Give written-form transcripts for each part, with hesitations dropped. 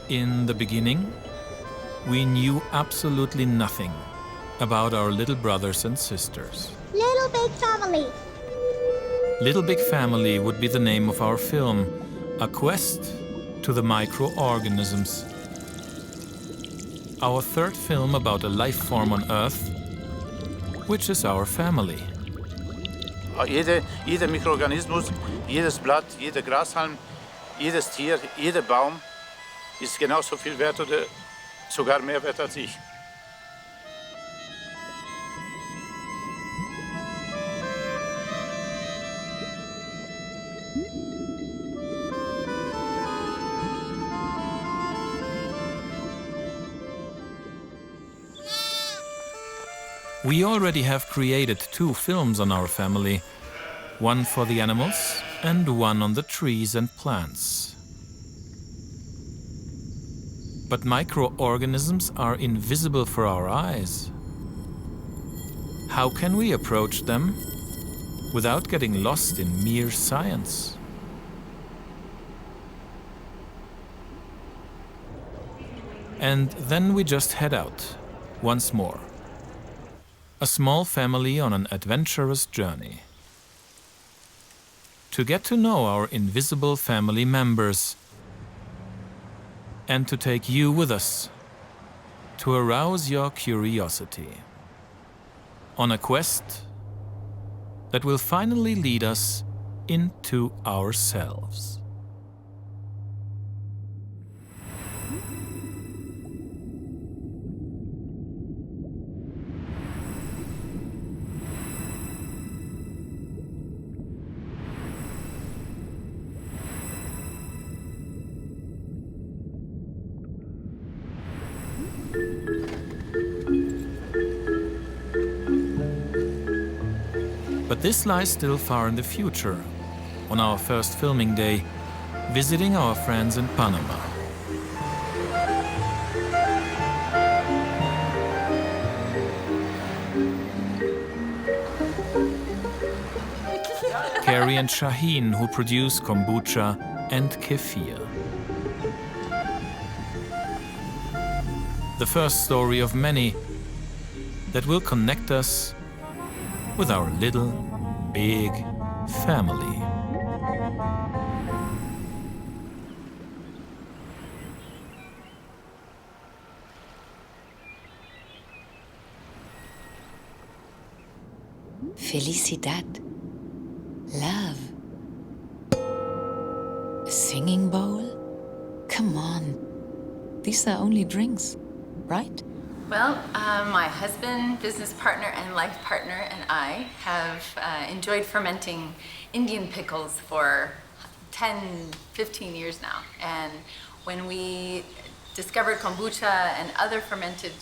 In the beginning, we knew absolutely nothing about our little brothers and sisters. Little Big Family. Little Big Family would be the name of our film, a quest to the microorganisms. Our third film about a life form on Earth, which is our family. Jeder Mikroorganismus, jedes Blatt, jeder Grashalm, jedes Tier, jeder Baum ist genauso viel wert oder sogar mehr wert als ich. We already have created 2 films on our family, one for the animals and one on the trees and plants. But microorganisms are invisible for our eyes. How can we approach them without getting lost in mere science? And then we just head out once more. A small family on an adventurous journey. To get to know our invisible family members and to take you with us, to arouse your curiosity on a quest that will finally lead us into ourselves. But this lies still far in the future, on our first filming day, visiting our friends in Panama. Carrie and Shaheen, who produce kombucha and kefir. The first story of many that will connect us with our little, big family. Felicidad. Love. A singing bowl? Come on. These are only drinks, right? Well, my husband, business partner, and life partner and I have enjoyed fermenting Indian pickles for 10, 15 years now. And when we discovered kombucha and other fermented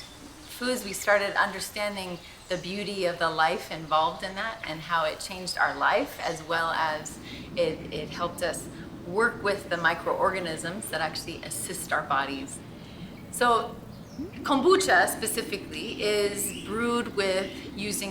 foods, we started understanding the beauty of the life involved in that and how it changed our life, as well as it helped us work with the microorganisms that actually assist our bodies. So kombucha specifically is brewed with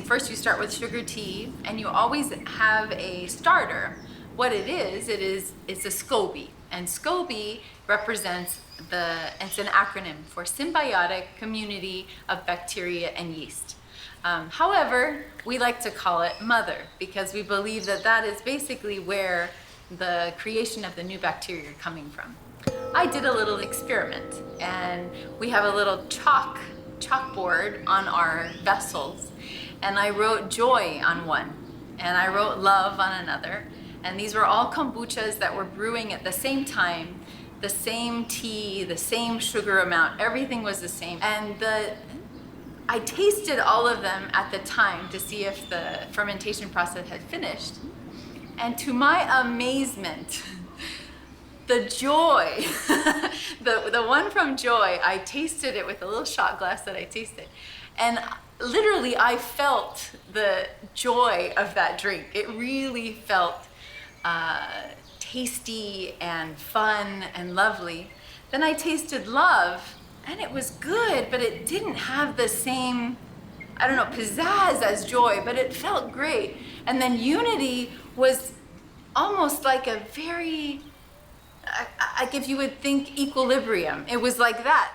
first you start with sugar tea, and you always have a starter. What it's a SCOBY. And SCOBY represents it's an acronym for Symbiotic Community of Bacteria and Yeast. However, we like to call it Mother because we believe that is basically where the creation of the new bacteria are coming from. I did a little experiment, and we have a little chalkboard on our vessels, and I wrote joy on one, and I wrote love on another, and these were all kombuchas that were brewing at the same time, the same tea, the same sugar amount, everything was the same. And I tasted all of them at the time to see if the fermentation process had finished, and to my amazement, the Joy, the one from Joy, I tasted it with a little shot glass that I tasted. And literally, I felt the joy of that drink. It really felt tasty and fun and lovely. Then I tasted love, and it was good, but it didn't have the same, pizzazz as Joy, but it felt great. And then Unity was almost like a very, I like if you would think equilibrium. It was like that.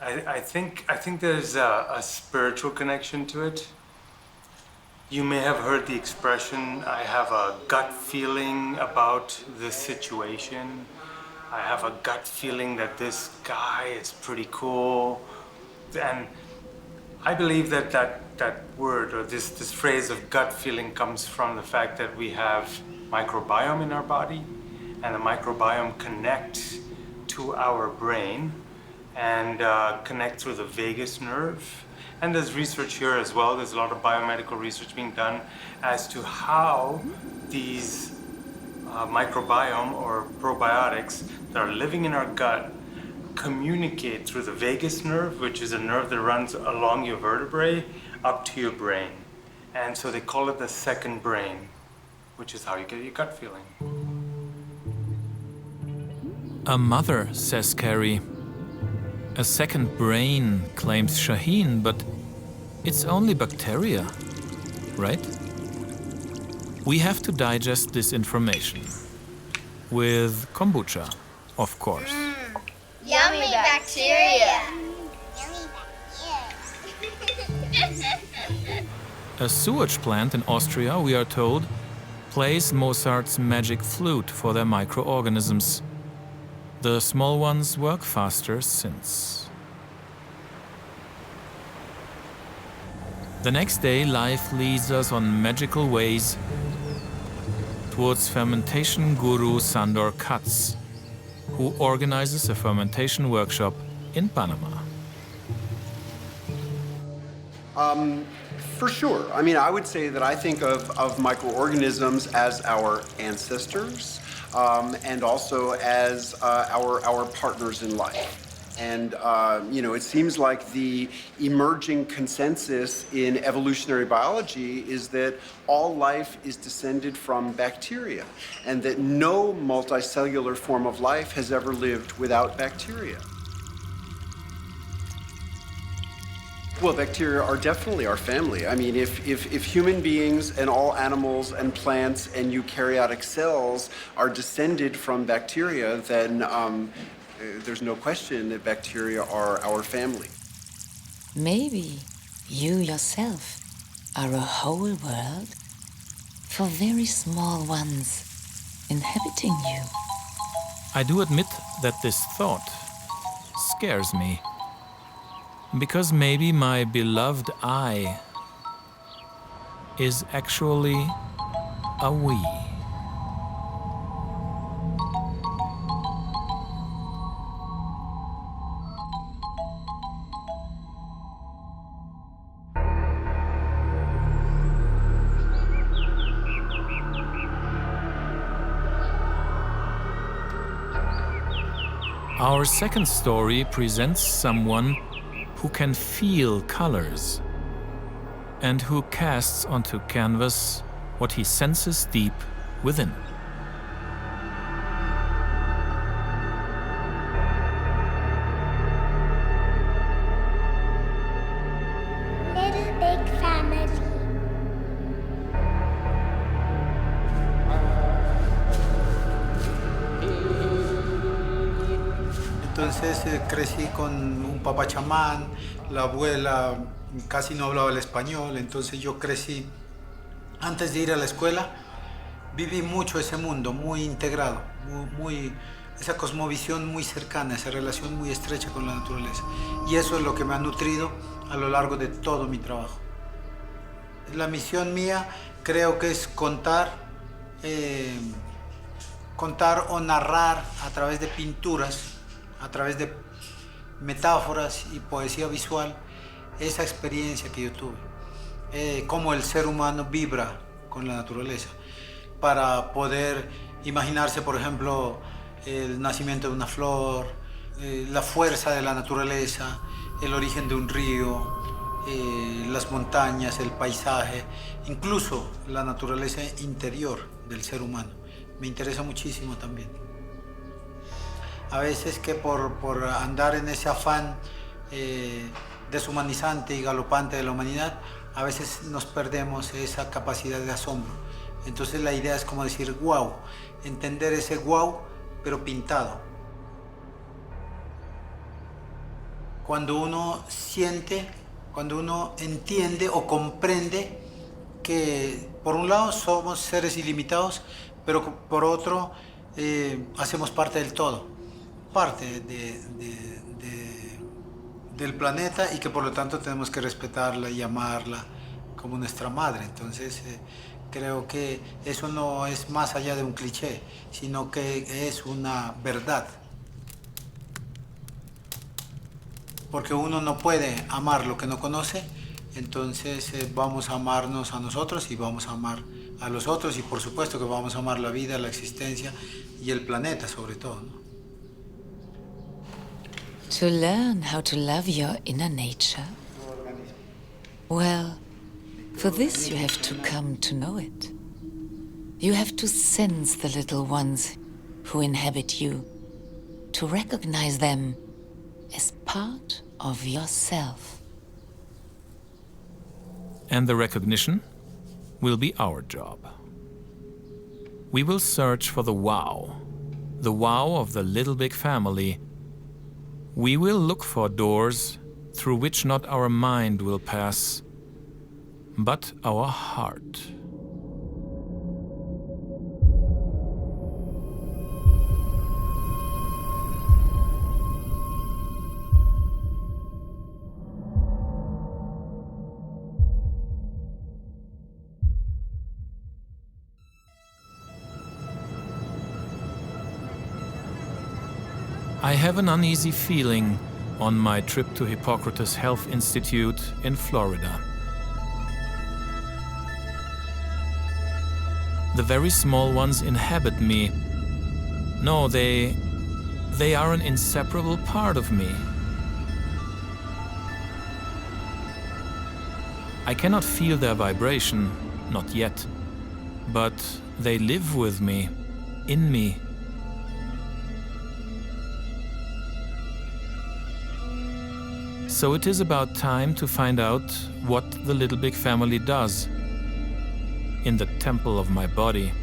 I think there's a spiritual connection to it. You may have heard the expression, I have a gut feeling about this situation. I have a gut feeling that this guy is pretty cool. And I believe that word or this phrase of gut feeling comes from the fact that we have microbiome in our body, and the microbiome connects to our brain and connect through the vagus nerve. And there's research here as well. There's a lot of biomedical research being done as to how these microbiome or probiotics that are living in our gut communicate through the vagus nerve, which is a nerve that runs along your vertebrae up to your brain. And so they call it the second brain, which is how you get your gut feeling. A mother, says Carrie. A second brain, claims Shaheen, but it's only bacteria, right? We have to digest this information. With kombucha, of course. Yummy bacteria. A sewage plant in Austria, we are told, plays Mozart's magic flute for their microorganisms. The small ones work faster since. The next day, life leads us on magical ways towards fermentation guru Sandor Katz, who organizes a fermentation workshop in Panama. For sure. I mean, I would say that I think of microorganisms as our ancestors and also as our partners in life. And, it seems like the emerging consensus in evolutionary biology is that all life is descended from bacteria and that no multicellular form of life has ever lived without bacteria. Well, bacteria are definitely our family. I mean, if human beings and all animals and plants and eukaryotic cells are descended from bacteria, then there's no question that bacteria are our family. Maybe you yourself are a whole world for very small ones inhabiting you. I do admit that this thought scares me. Because maybe my beloved I is actually a we. Our second story presents someone who can feel colors and who casts onto canvas what he senses deep within. Little Big Family. Entonces crecí con un papá chamán, la abuela casi no hablaba el español, entonces yo crecí, antes de ir a la escuela, viví mucho ese mundo, muy integrado, esa cosmovisión muy cercana, esa relación muy estrecha con la naturaleza. Y eso es lo que me ha nutrido a lo largo de todo mi trabajo. La misión mía creo que es contar o narrar a través de pinturas, a través de metáforas y poesía visual, esa experiencia que yo tuve, cómo el ser humano vibra con la naturaleza, para poder imaginarse, por ejemplo, el nacimiento de una flor, la fuerza de la naturaleza, el origen de un río, las montañas, el paisaje, incluso la naturaleza interior del ser humano. Me interesa muchísimo también. A veces que por andar en ese afán deshumanizante y galopante de la humanidad, a veces nos perdemos esa capacidad de asombro. Entonces la idea es como decir wow, entender ese wow, pero pintado. Cuando uno siente, cuando uno entiende o comprende que por un lado somos seres ilimitados, pero por otro hacemos parte del todo, parte del planeta, y que por lo tanto tenemos que respetarla y amarla como nuestra madre. Entonces creo que eso no es más allá de un cliché, sino que es una verdad. Porque uno no puede amar lo que no conoce, entonces vamos a amarnos a nosotros y vamos a amar a los otros, y por supuesto que vamos a amar la vida, la existencia y el planeta sobre todo, ¿no? To learn how to love your inner nature? Well, for this you have to come to know it. You have to sense the little ones who inhabit you, to recognize them as part of yourself. And the recognition will be our job. We will search for the wow of the Little Big Family. We will look for doors through which not our mind will pass, but our heart. I have an uneasy feeling on my trip to Hippocrates Health Institute in Florida. The very small ones inhabit me. No, they are an inseparable part of me. I cannot feel their vibration, not yet, but they live with me, in me. So it is about time to find out what the Little Big Family does in the temple of my body.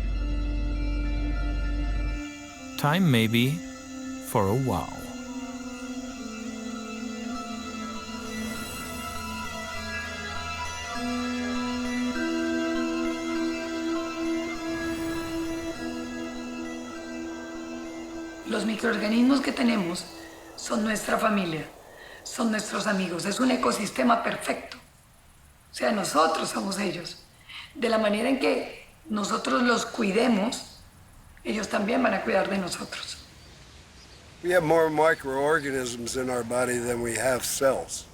Time maybe for a wow. Los microorganismos que tenemos son nuestra familia. Son nuestros amigos, es un ecosistema perfecto. O sea, nosotros somos ellos. De la manera en que nosotros los cuidemos, ellos también van a cuidar de nosotros. We have more microorganisms in our body than we have cells.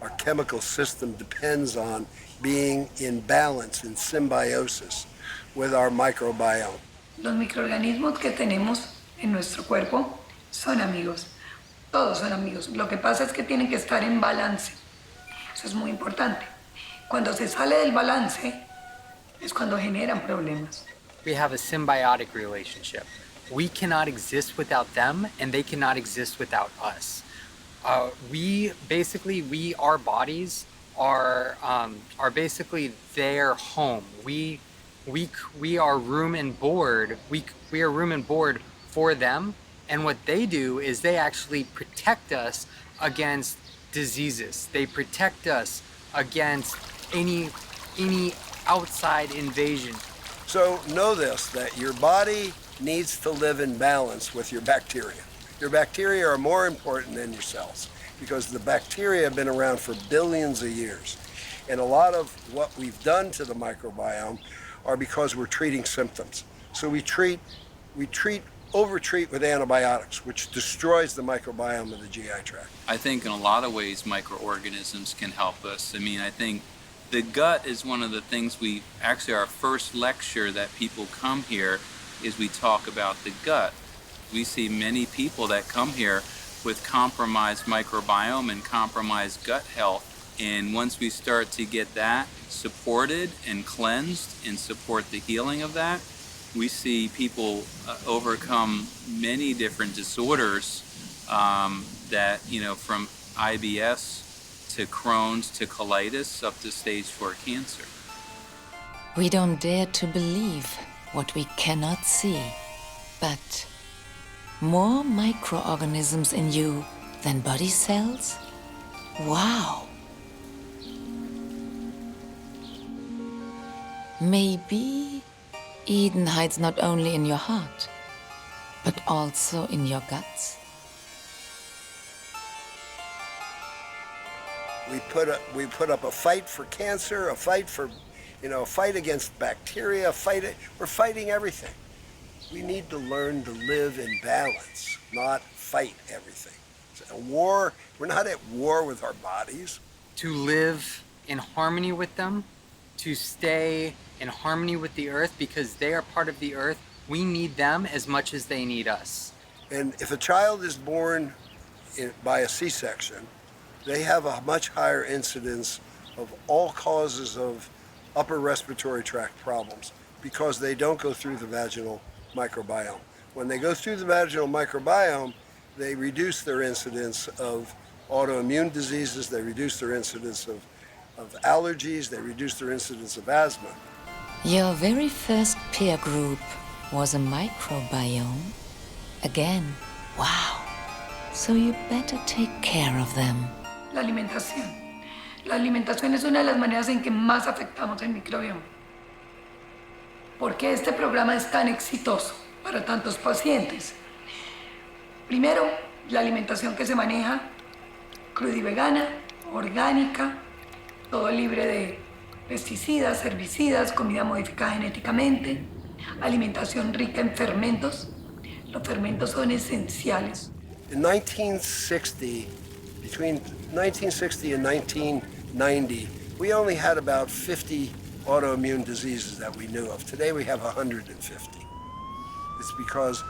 Our chemical system depends on being in balance, in symbiosis with our microbiome. Los microorganismos que tenemos en nuestro cuerpo son amigos. Todos son amigos. Lo que pasa es que tienen que estar en balance. Eso es muy importante. Cuando se sale del balance es cuando generan problemas. We have a symbiotic relationship. We cannot exist without them, and they cannot exist without us. Our bodies are basically their home. We are room and board. We are room and board for them. And what they do is they actually protect us against diseases. They protect us against any outside invasion. So know this, that your body needs to live in balance with your bacteria. Your bacteria are more important than your cells because the bacteria have been around for billions of years. And a lot of what we've done to the microbiome are because we're treating symptoms. So we over-treat with antibiotics, which destroys the microbiome of the GI tract. I think in a lot of ways microorganisms can help us. I mean, I think the gut is one of the things our first lecture that people come here is we talk about the gut. We see many people that come here with compromised microbiome and compromised gut health. And once we start to get that supported and cleansed and support the healing of that, we see people overcome many different disorders that, from IBS to Crohn's to colitis up to stage 4 cancer. We don't dare to believe what we cannot see, but More microorganisms in you than body cells? Wow! Maybe Eden hides not only in your heart, but also in your guts. We put up a fight for cancer, a fight for, a fight against bacteria, we're fighting everything. We need to learn to live in balance, not fight everything. It's a war, we're not at war with our bodies. To live in harmony with them, to stay in harmony with the earth because they are part of the earth. We need them as much as they need us. And if a child is born by a C-section, they have a much higher incidence of all causes of upper respiratory tract problems because they don't go through the vaginal microbiome. When they go through the vaginal microbiome, they reduce their incidence of autoimmune diseases, they reduce their incidence of allergies, they reduce their incidence of asthma. Your very first peer group was a microbiome? Again, wow. So you better take care of them. La alimentación. La alimentación es una de las maneras en que más afectamos el microbioma. ¿Por qué este programa es tan exitoso para tantos pacientes? Primero, la alimentación que se maneja, cruda y vegana, orgánica, todo libre de pesticidas, herbicidas, comida modificada genéticamente, alimentación rica en fermentos. Los fermentos son esenciales. In 1960, between 1960 and 1990, we only had about 50 autoimmune diseases that we knew of. Today we have 150. It's because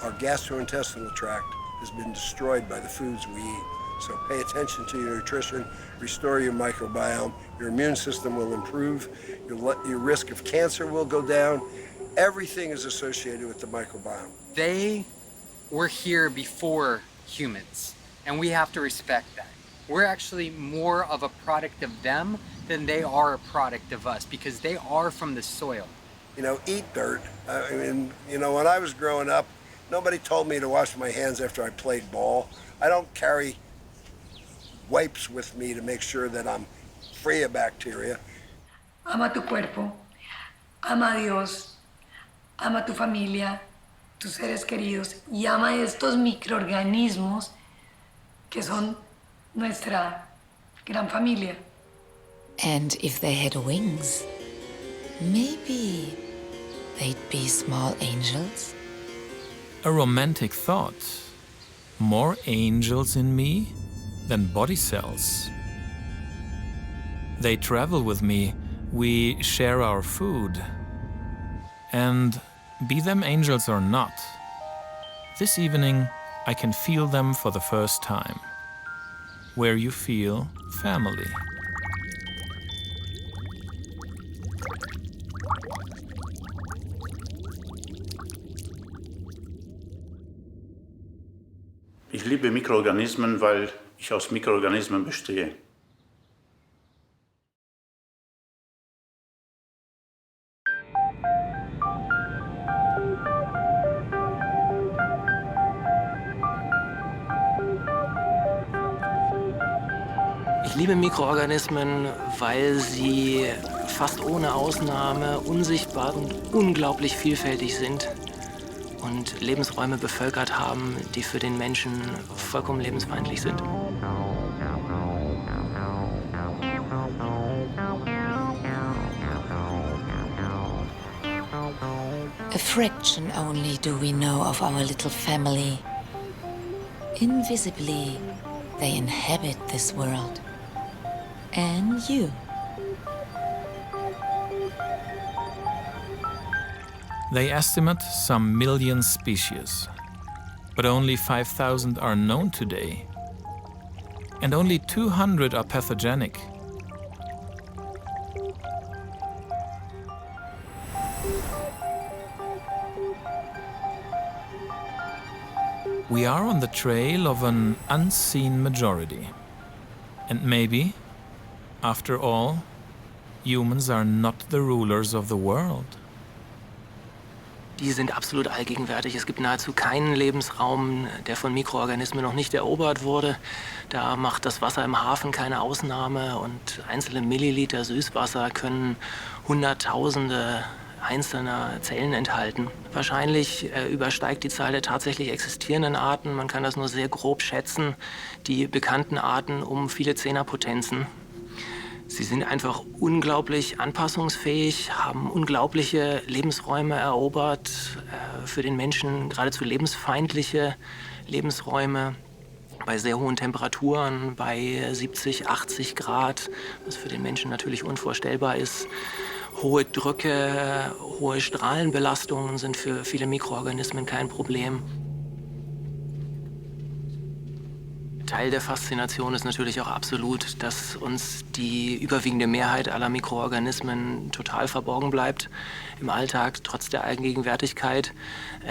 our gastrointestinal tract has been destroyed by the foods we eat. So pay attention to your nutrition, restore your microbiome, your immune system will improve, your risk of cancer will go down. Everything is associated with the microbiome. They were here before humans, and we have to respect that. We're actually more of a product of them than they are a product of us because they are from the soil. Eat dirt. I mean, when I was growing up, nobody told me to wash my hands after I played ball. I don't carry wipes with me to make sure that I'm free of bacteria. Ama tu cuerpo, ama a Dios, ama tu familia, tus seres queridos y ama estos microorganismos que son nuestra gran familia. And if they had wings, maybe they'd be small angels? A romantic thought. More angels in me than body cells. They travel with me, we share our food. And be them angels or not, this evening I can feel them for the first time. Where you feel family. Ich liebe Mikroorganismen, weil ich aus Mikroorganismen bestehe. Ich liebe Mikroorganismen, weil sie fast ohne Ausnahme unsichtbar und unglaublich vielfältig sind und Lebensräume bevölkert haben, die für den Menschen vollkommen lebensfeindlich sind. A fraction only do we know of our little family. Invisibly, they inhabit this world. And you. They estimate some million species, but only 5,000 are known today, and only 200 are pathogenic. We are on the trail of an unseen majority, and maybe, after all, humans are not the rulers of the world. die sind absolut allgegenwärtig. Es gibt nahezu keinen Lebensraum, der von Mikroorganismen noch nicht erobert wurde. Da macht das Wasser im Hafen keine Ausnahme und einzelne Milliliter Süßwasser können Hunderttausende einzelner Zellen enthalten. Wahrscheinlich übersteigt die Zahl der tatsächlich existierenden Arten, man kann das nur sehr grob schätzen, die bekannten Arten um viele Zehnerpotenzen. Sie sind einfach unglaublich anpassungsfähig, haben unglaubliche Lebensräume erobert, für den Menschen geradezu lebensfeindliche Lebensräume bei sehr hohen Temperaturen, bei 70, 80 Grad, was für den Menschen natürlich unvorstellbar ist. Hohe Drücke, hohe Strahlenbelastungen sind für viele Mikroorganismen kein Problem. Teil der Faszination ist natürlich auch absolut, dass uns die überwiegende Mehrheit aller Mikroorganismen total verborgen bleibt im Alltag, trotz der Allgegenwärtigkeit,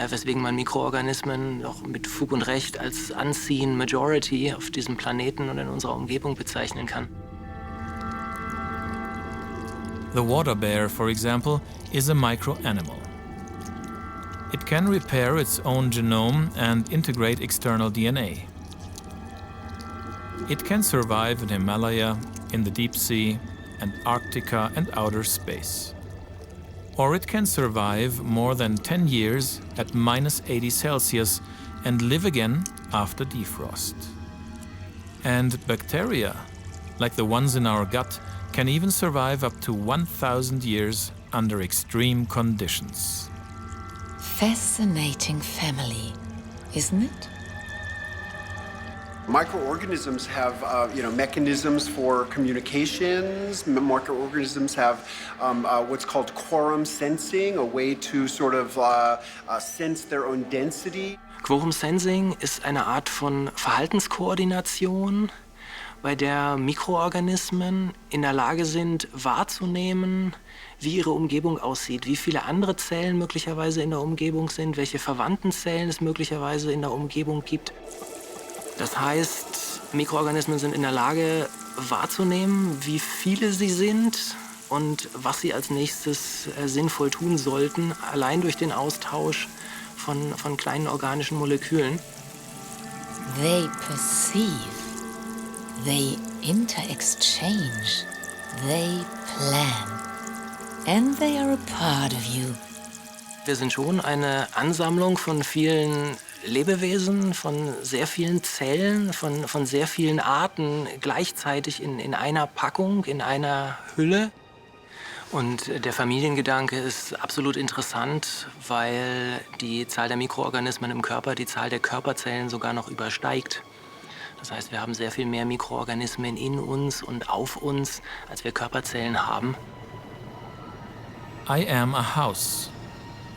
weswegen man Mikroorganismen auch mit Fug und Recht als Unseen Majority auf diesem Planeten und in unserer Umgebung bezeichnen kann. The water bear, for example, is a microanimal. It can repair its own genome and integrate external DNA. It can survive in Himalaya, in the deep sea, Antarctica and outer space. Or it can survive more than 10 years at -80 Celsius and live again after defrost. And bacteria, like the ones in our gut, can even survive up to 1,000 years under extreme conditions. Fascinating family, isn't it? Microorganisms have, mechanisms for communications. Microorganisms have what's called quorum sensing, a way to sort of sense their own density. Quorum Sensing ist eine Art von Verhaltenskoordination, bei der Mikroorganismen in der Lage sind, wahrzunehmen, wie ihre Umgebung aussieht, wie viele andere Zellen möglicherweise in der Umgebung sind, welche verwandten Zellen es möglicherweise in der Umgebung gibt. Das heißt, Mikroorganismen sind in der Lage wahrzunehmen, wie viele sie sind und was sie als nächstes sinnvoll tun sollten, allein durch den Austausch von kleinen organischen Molekülen. They perceive, they inter-exchange, they plan, and they are a part of you. Wir sind schon eine Ansammlung von vielen Lebewesen, von sehr vielen Zellen, von sehr vielen Arten gleichzeitig in einer Packung, in einer Hülle. Und der Familiengedanke ist absolut interessant, weil die Zahl der Mikroorganismen im Körper die Zahl der Körperzellen sogar noch übersteigt. Das heißt, wir haben sehr viel mehr Mikroorganismen in uns und auf uns, als wir Körperzellen haben. I am a house.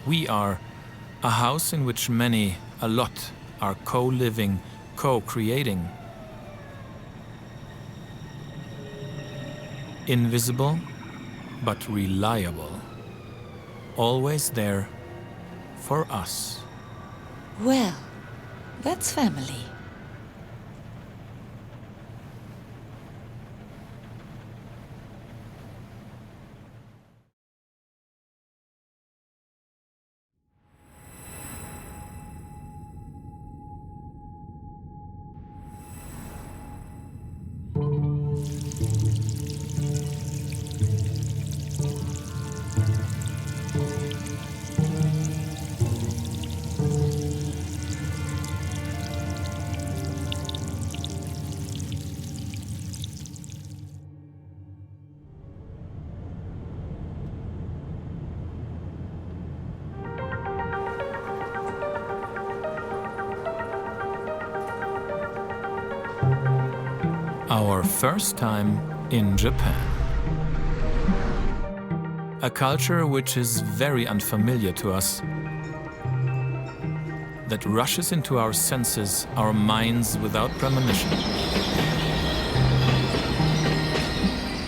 We are a house in which many, a lot, are co-living, co-creating. Invisible, but reliable. Always there for us. Well, that's family. Our first time in Japan. A culture which is very unfamiliar to us, that rushes into our senses, our minds without premonition.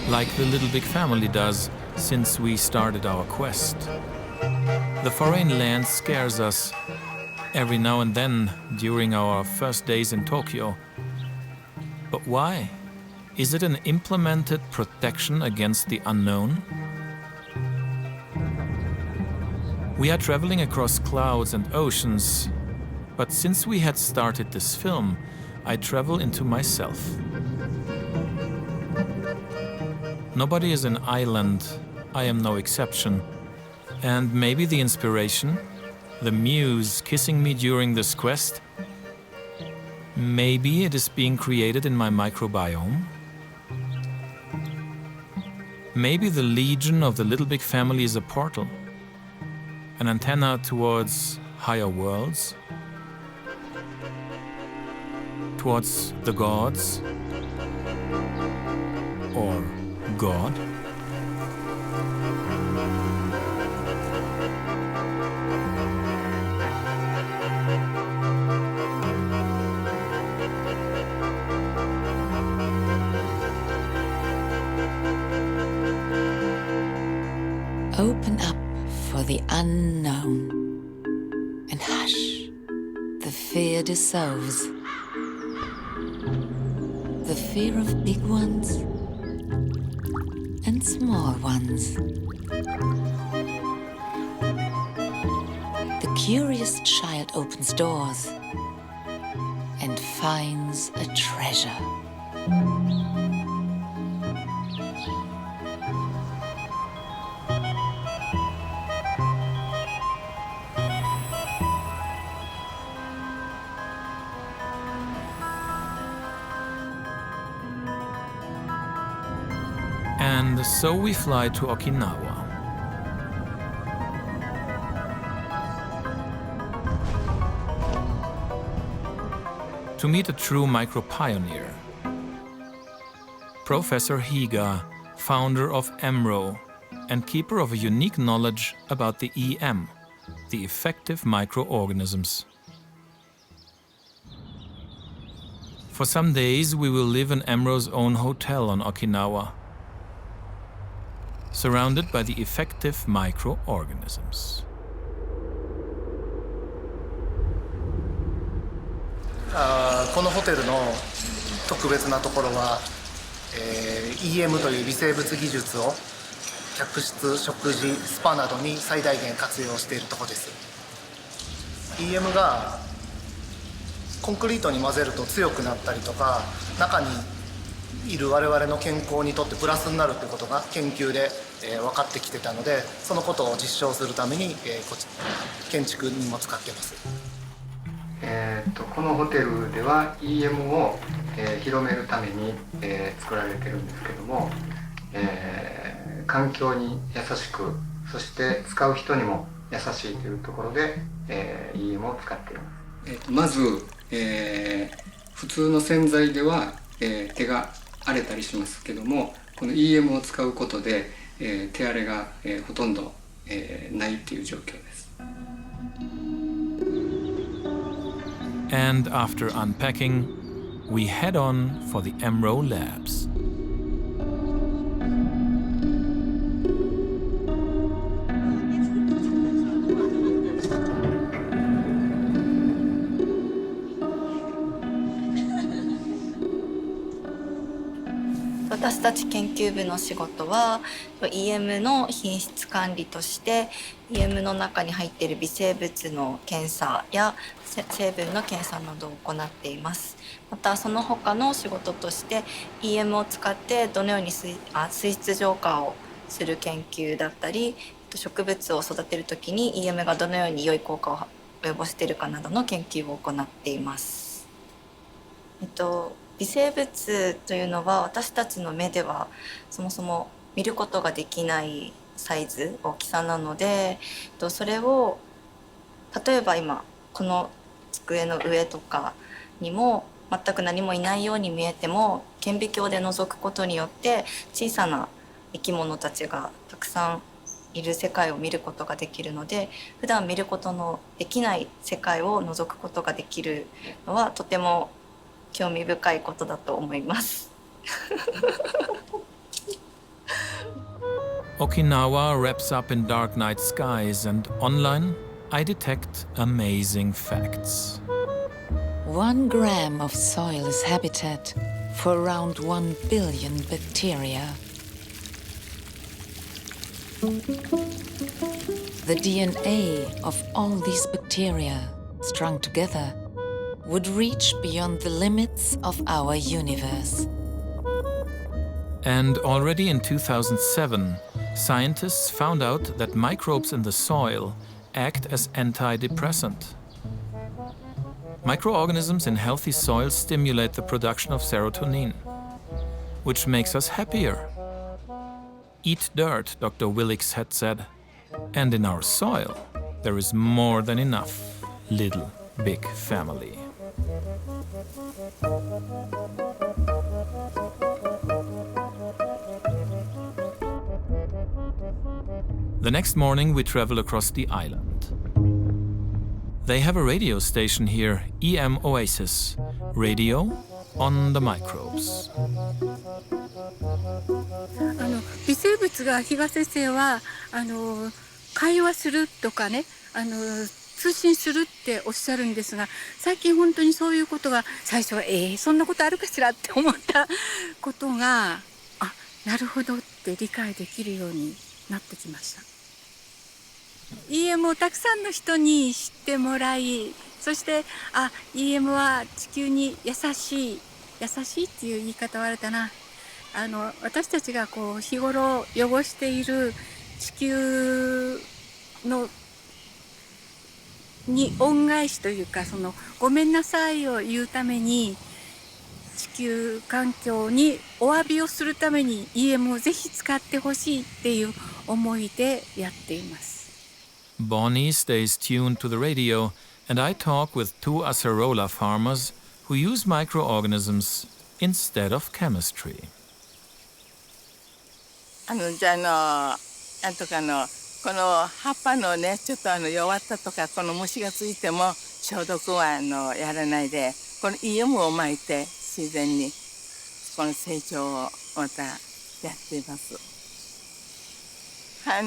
Like the Little Big Family does since we started our quest. The foreign land scares us every now and then during our first days in Tokyo. But why? Is it an implemented protection against the unknown? We are traveling across clouds and oceans, but since we had started this film, I travel into myself. Nobody is an island, I am no exception. And maybe the inspiration, the muse kissing me during this quest, maybe it is being created in my microbiome. Maybe the legion of the Little Big Family is a portal, an antenna towards higher worlds, towards the gods, or God. Open up for the unknown, and hush, the fear dissolves. The fear of big ones and small ones. The curious child opens doors and finds a treasure. And so we fly to Okinawa. To meet a true micro-pioneer. Professor Higa, founder of EMRO and keeper of a unique knowledge about the EM, the effective microorganisms. For some days we will live in EMRO's own hotel on Okinawa, surrounded by the effective microorganisms. このホテルの特別なところは、EM という微生物技術を客室、食事、スパなどに最大限活用しているところです。EM がコンクリートに混ぜると強くなったりとか、中にいる我々の健康にとってプラスになるということが研究で分かってきてたので、そのことを実証するために建築にも使っています。このホテルでは EM を広めるために作られてるんですけども、環境に優しく、そして使う人にも優しいというところで EM を使っています。まず、普通の洗剤では手が荒れたりしますけども、この EM を使うことで手荒れがほとんどないっていう状況です。And after unpacking, we head on for the EMRO labs. EM 私たち研究部の仕事は EM の品質管理として EM の中に入っている微生物の検査や成分の検査などを行っています。またその他の仕事として EM を使ってどのように水質浄化をする研究だったり、植物を育てるときに EM がどのように良い効果を及ぼしているかなどの研究を行っています。微生物というのは私たちの目ではそもそも見ることができないサイズ、大きさなので、それを例えば今この机の上とかにも全く何もいないように見えても顕微鏡で覗くことによって小さな生き物たちがたくさんいる世界を見ることができるので、普段見ることのできない世界を覗くことができるのはとても興味深いことだと思います。Okinawa wraps up in dark night skies, and online I detect amazing facts. 1 gram of soil is habitat for around 1 billion bacteria. the DNA of all these bacteria, strung together, would reach beyond the limits of our universe. And already in 2007, scientists found out that microbes in the soil act as antidepressant. Microorganisms in healthy soil stimulate the production of serotonin, which makes us happier. Eat dirt, Dr. Willix had said. And in our soil, there is more than enough little big family. The next morning, we travel across the island. They have a radio station here, EM Oasis, radio on the microbes. 微生物が比嘉先生は会話するとかね通信するっておっしゃるんですが、最近本当にそういうことが最初はそんなことあるかしらって思ったことがなるほどって理解できるようになってきました。EM をたくさんの人に知ってもらい、そしてEM は地球に優しいっていう言い方はあれだな。私たちがこう日頃汚している地球のに恩返しというか、そのごめんなさいを言うために地球環境にお詫びをするために EM をぜひ使ってほしいっていう思いでやっています。Bonnie stays tuned to the radio, and I talk with two acerola farmers who use microorganisms instead of chemistry. じゃあなんとかこの葉っぱのねちょっと弱ったとかこの虫がついても消毒はやらないで、このEMを撒いて自然にこの成長をまたやっています。家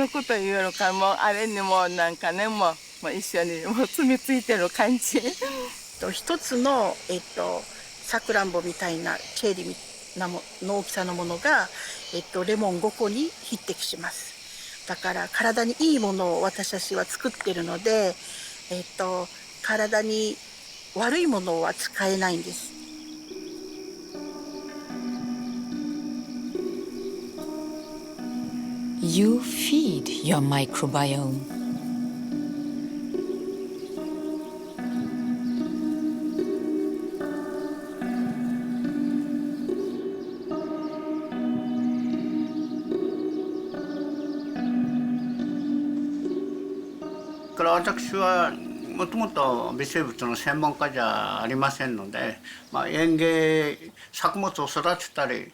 族というよりかもあれにもなんかねもう一緒にもう住み着いてる感じ。一つのさくらんぼみたいなチェリーの大きさのものがレモン5個に匹敵します。だから体にいいものを私たちは作っているので、体に悪いものは使えないんです。You feed your microbiome. .私はもともと微生物の専門家じゃありませんので、園芸作物を育てたり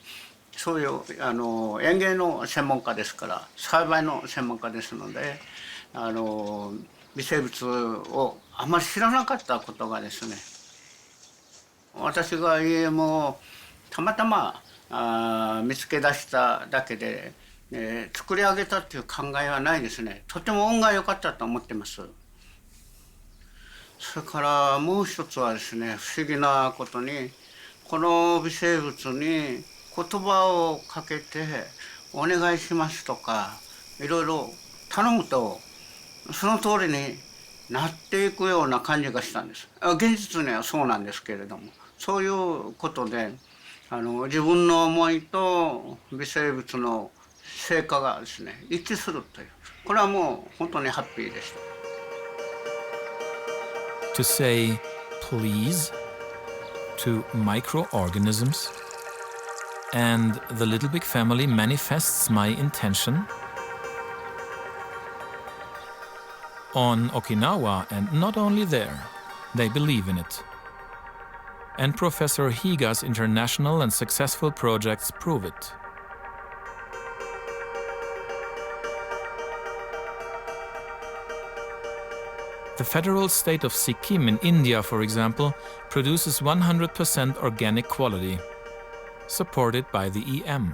そういう園芸の専門家ですから、栽培の専門家ですので微生物をあまり知らなかったことがですね、私が EM をたまたま見つけ出しただけで作り上げたっていう考えはないですね。とても運が良かったと思ってます。それからもう一つはですね、不思議なことにこの微生物に言葉をかけてお願いしますとかいろいろ頼むとその通りになっていくような感じがしたんです。現実にはそうなんですけれども、そういうことで自分の思いと微生物の成果がですね一致するという、これはもう本当にハッピーでした。To say please to microorganisms and the Little Big Family manifests my intention. On Okinawa, and not only there, they believe in it. And Professor Higa's international and successful projects prove it. The federal state of Sikkim in India, for example, produces 100% organic quality, supported by the EM.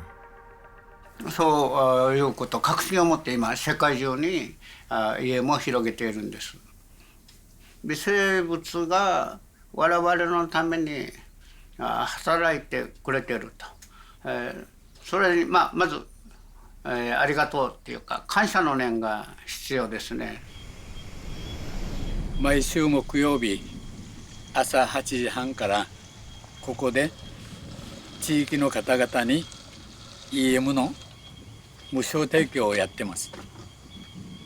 そういうこと、確信を持って今世界中にEMを広げているんです。微生物が我々のために働いてくれていると、それにまずありがとうっていうか感謝の念が必要ですね。毎週木曜日朝8時半からここで地域の方々に EM の無償提供をやってます。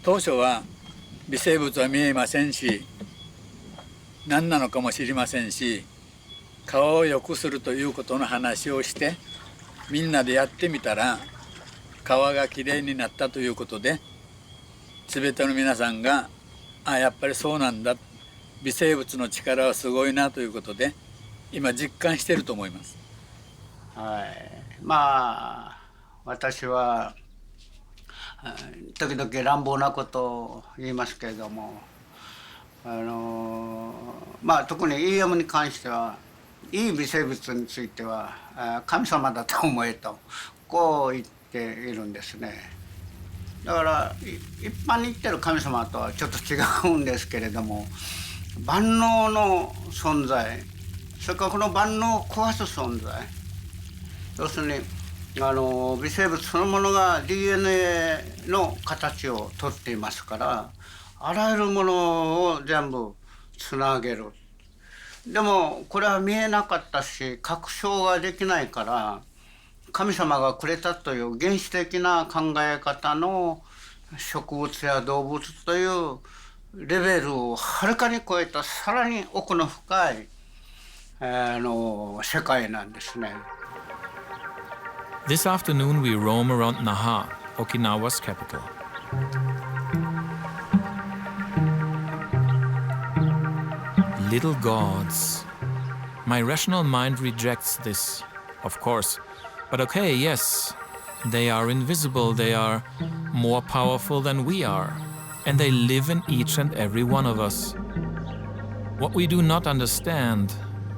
当初は微生物は見えませんし何なのかも知りませんし、顔を良くするということの話をしてみんなでやってみたら川がきれいになったということで、全ての皆さんがやっぱりそうなんだ、微生物の力はすごいなということで今実感していると思います。はい、まあ私は時々乱暴なことを言いますけれども、まあ特に EM に関してはいい微生物については神様だと思えとこう言っているんですね。だから一般に言ってる神様とはちょっと違うんですけれども、万能の存在、それからこの万能を壊す存在、要するに微生物そのものが DNA の形をとっていますから、あらゆるものを全部つなげる。でもこれは見えなかったし確証ができないから、神様がくれたという原始的な考え方の植物や動物というレベルをはるかに超えたさらに奥の深い世界なんですね。This afternoon we roam around Naha, Okinawa's capital. Little gods. My rational mind rejects this, of course. But okay, yes, they are invisible, they are more powerful than we are, and they live in each and every one of us. What we do not understand,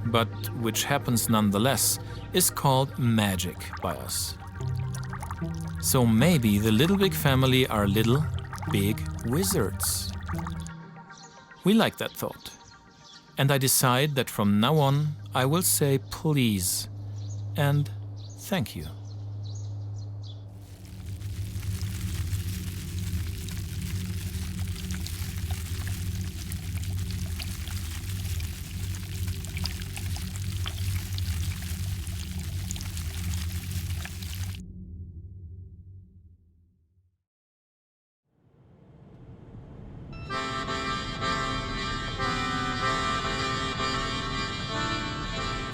but which happens nonetheless, is called magic by us. So maybe the Little Big family are little big wizards. We like that thought. And I decide that from now on I will say please and thank you.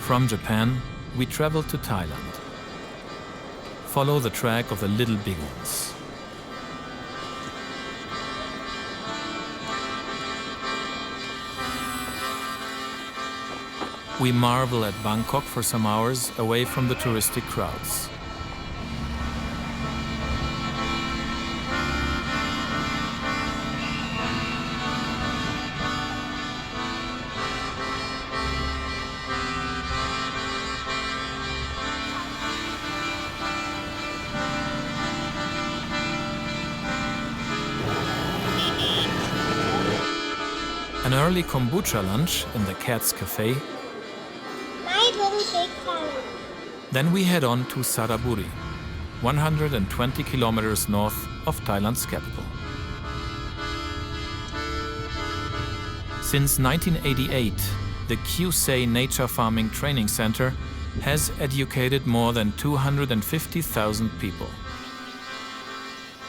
From Japan, we travel to Thailand. Follow the track of the little big ones. We marvel at Bangkok for some hours away from the touristic crowds. An early kombucha lunch in the Cat's Cafe. My Little Big family. Then we head on to Saraburi, 120 kilometers north of Thailand's capital. Since 1988, the Kyusei Nature Farming Training Center has educated more than 250,000 people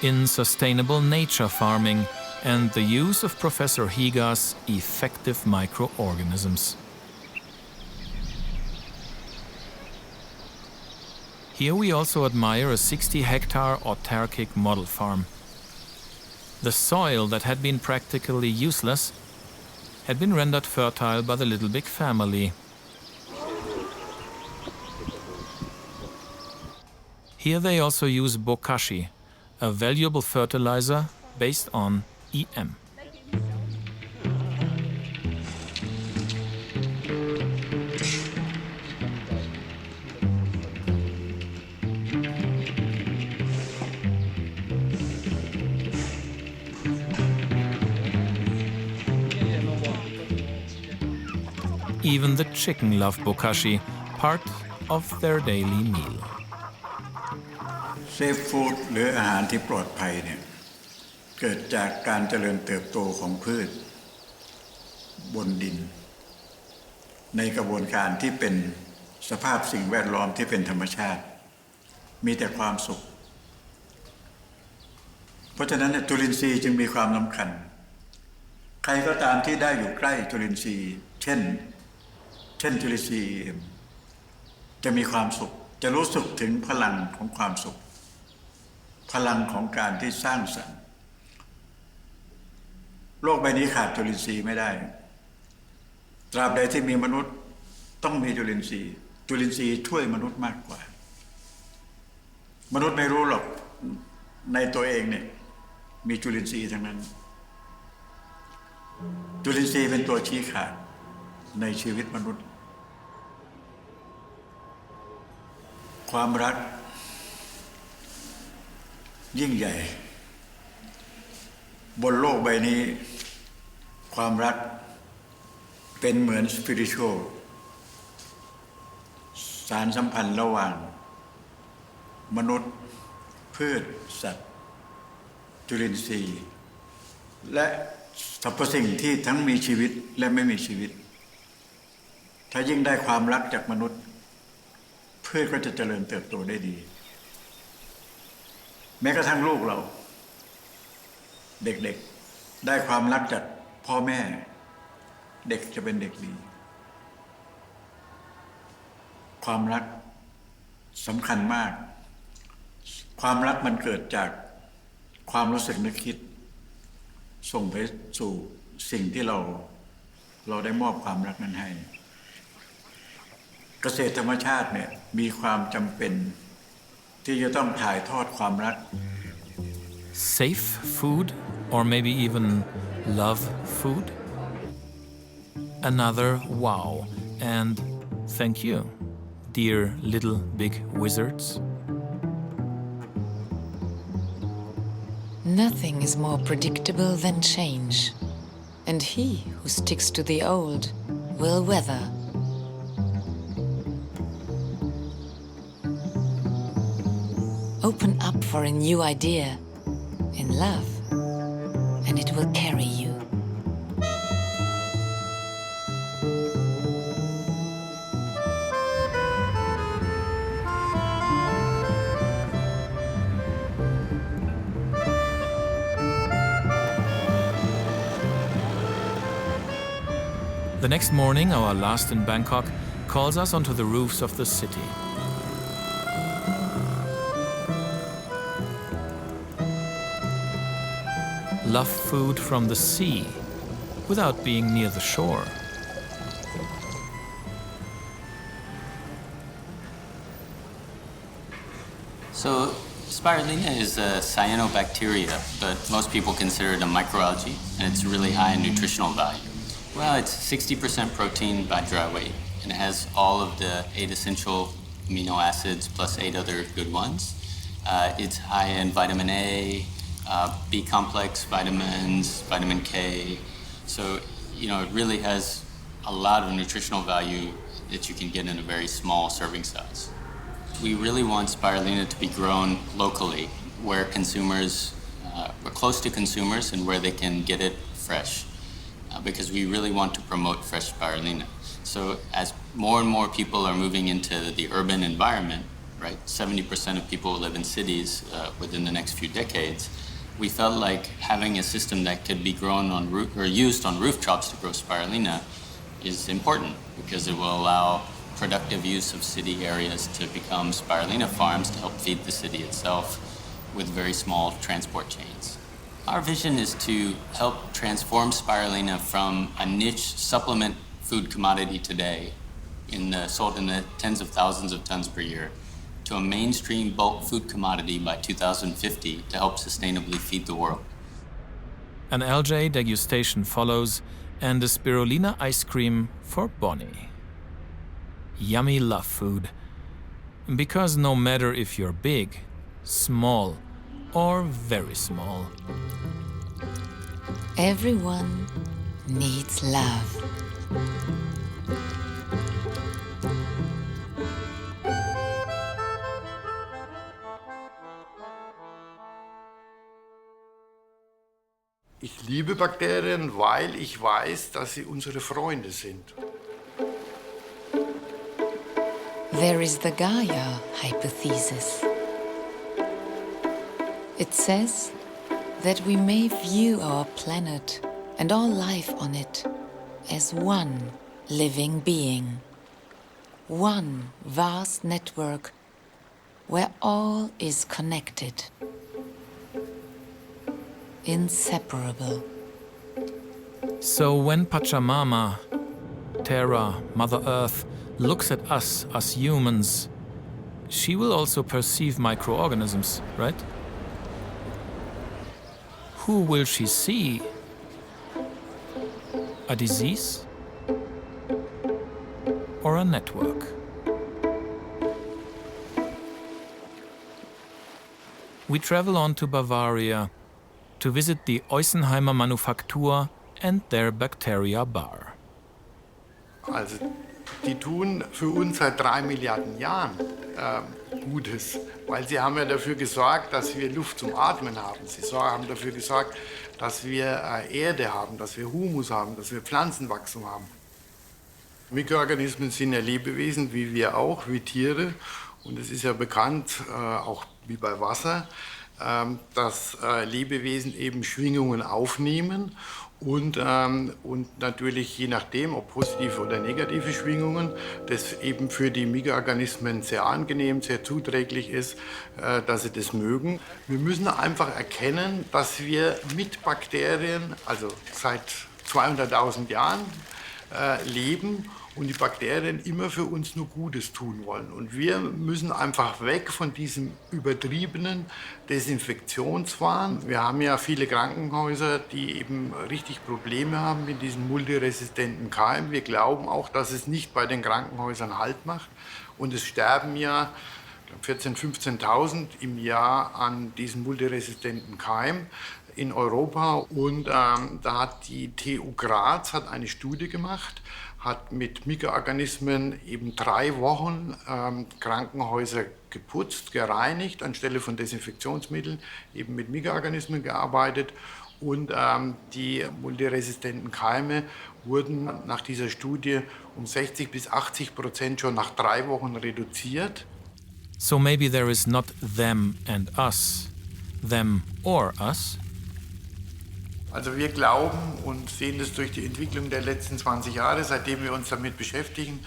in sustainable nature farming and the use of Professor Higa's effective microorganisms. Here we also admire a 60-hectare autarkic model farm. The soil that had been practically useless had been rendered fertile by the Little Big family. Here they also use bokashi, a valuable fertilizer based on EM. Even the chicken love bokashi, part of their daily meal. ซฟฟู้ดหรืออาหารที่ปลอดภัยเนี่ยเกิดจากการเจริญเติบโตของพืชบนดินในกระบวนการที่เป็นสภาพสิ่งแวดล้อมที่เป็นธรรมชาติมีแต่ความสุขเพราะฉะนั้นจุลินทรีย์จึงมีความสำคัญใครก็ตามที่ได้อยู่ใกล้จุลินทรีย์เช่นจุลินทรีย์จะมีความสุขจะรู้สึกถึงพลังของความสุขพลังของการที่สร้างสรรค์โลกใบนี้ขาดจุลินทรีย์ไม่ได้ตราบใดที่มีมนุษย์ต้องมีจุลินทรีย์จุลินทรีย์ช่วยมนุษย์มากกว่ามนุษย์ไม่รู้หรอกในตัวเองเนี่ยมีจุลินทรีย์ทั้งนั้นจุลินทรีย์เป็นตัวชี้ขาดในชีวิตมนุษย์ความรักยิ่งใหญ่บนโลกใบนี้ความรักเป็นเหมือนสปิริตชัลสารสัมพันธ์ระหว่างมนุษย์พืชสัตว์จุลินทรีย์และสรรพสิ่งที่ทั้งมีชีวิตและไม่มีชีวิตถ้ายิ่งได้ความรักจากมนุษย์พืชก็จะเจริญเติบโตได้ดีแม้กระทั่งลูกเราเด็กๆได้ความรักจากพ่อแม่เด็กจะเป็นเด็กดีความรักสำคัญมากความรักมันเกิดจากความรู้สึกนึกคิดส่งไปสู่สิ่งที่เราได้มอบความรักนั้นให้เกษตรธรรมชาติเนี่ยมีความจำเป็นที่จะต้องถ่ายทอดความรัก Safe food or maybe even love food? Another wow and thank you, dear little big wizards. Nothing is more predictable than change, and he who sticks to the old will weather. Open up for a new idea in love, and it will carry you. The next morning, our last in Bangkok, calls us onto the roofs of the city. Love food from the sea without being near the shore. So spirulina is a cyanobacteria, but most people consider it a microalgae, and it's really high in nutritional value. Well, it's 60% protein by dry weight, and it has all of the 8 essential amino acids plus 8 other good ones. It's high in vitamin A, B complex vitamins, vitamin K. So, it really has a lot of nutritional value that you can get in a very small serving size. We really want spirulina to be grown locally, where consumers, we're close to consumers and where they can get it fresh, because we really want to promote fresh spirulina. So as more and more people are moving into the urban environment, right, 70% of people live in cities within the next few decades, we felt like having a system that could be grown on or used on rooftops to grow spirulina is important, because it will allow productive use of city areas to become spirulina farms to help feed the city itself with very small transport chains. Our vision is to help transform spirulina from a niche supplement food commodity today sold in the tens of thousands of tons per year to a mainstream bulk food commodity by 2050 to help sustainably feed the world. An LJ degustation follows and a spirulina ice cream for Bonnie. Yummy love food. Because no matter if you're big, small, or very small, everyone needs love. liebe Bakterien, weil ich weiß, dass sie unsere Freunde sind. There is the Gaia hypothesis. It says that we may view our planet and all life on it as one living being, one vast network where all is connected, inseparable. So when Pachamama, Terra, Mother Earth, looks at us as humans, she will also perceive microorganisms, right? Who will she see? A disease? Or a network? We travel on to Bavaria to visit the Oysenheimer Manufaktur and their bacteria bar. Also, die tun für uns seit 3 Milliarden Jahren Gutes, weil sie haben ja dafür gesorgt, dass wir Luft zum Atmen haben. Sie haben dafür gesorgt, dass wir Erde haben, dass wir Humus haben, dass wir Pflanzenwachstum haben. Mikroorganismen sind ja Lebewesen, wie wir auch, wie Tiere. Und es ist ja bekannt, auch wie bei Wasser, dass Lebewesen eben Schwingungen aufnehmen und natürlich je nachdem, ob positive oder negative Schwingungen, das eben für die Mikroorganismen sehr angenehm, sehr zuträglich ist, dass sie das mögen. Wir müssen einfach erkennen, dass wir mit Bakterien, also seit 200.000 Jahren, leben und die Bakterien immer für uns nur Gutes tun wollen. Und wir müssen einfach weg von diesem übertriebenen Desinfektionswahn. Wir haben ja viele Krankenhäuser, die eben richtig Probleme haben mit diesem multiresistenten Keim. Wir glauben auch, dass es nicht bei den Krankenhäusern Halt macht. Und es sterben ja 14.000, 15.000 im Jahr an diesem multiresistenten Keim in Europa. Und da hat die TU Graz eine Studie gemacht, hat mit Mikroorganismen eben 3 Wochen Krankenhäuser geputzt, gereinigt, anstelle von Desinfektionsmitteln eben mit Mikroorganismen gearbeitet. Und die multiresistenten Keime wurden nach dieser Studie um 60 bis 80% schon nach 3 Wochen reduziert. So maybe there is not them and us, them or us. Also wir glauben und sehen das durch die Entwicklung der letzten 20 Jahre, seitdem wir uns damit beschäftigen,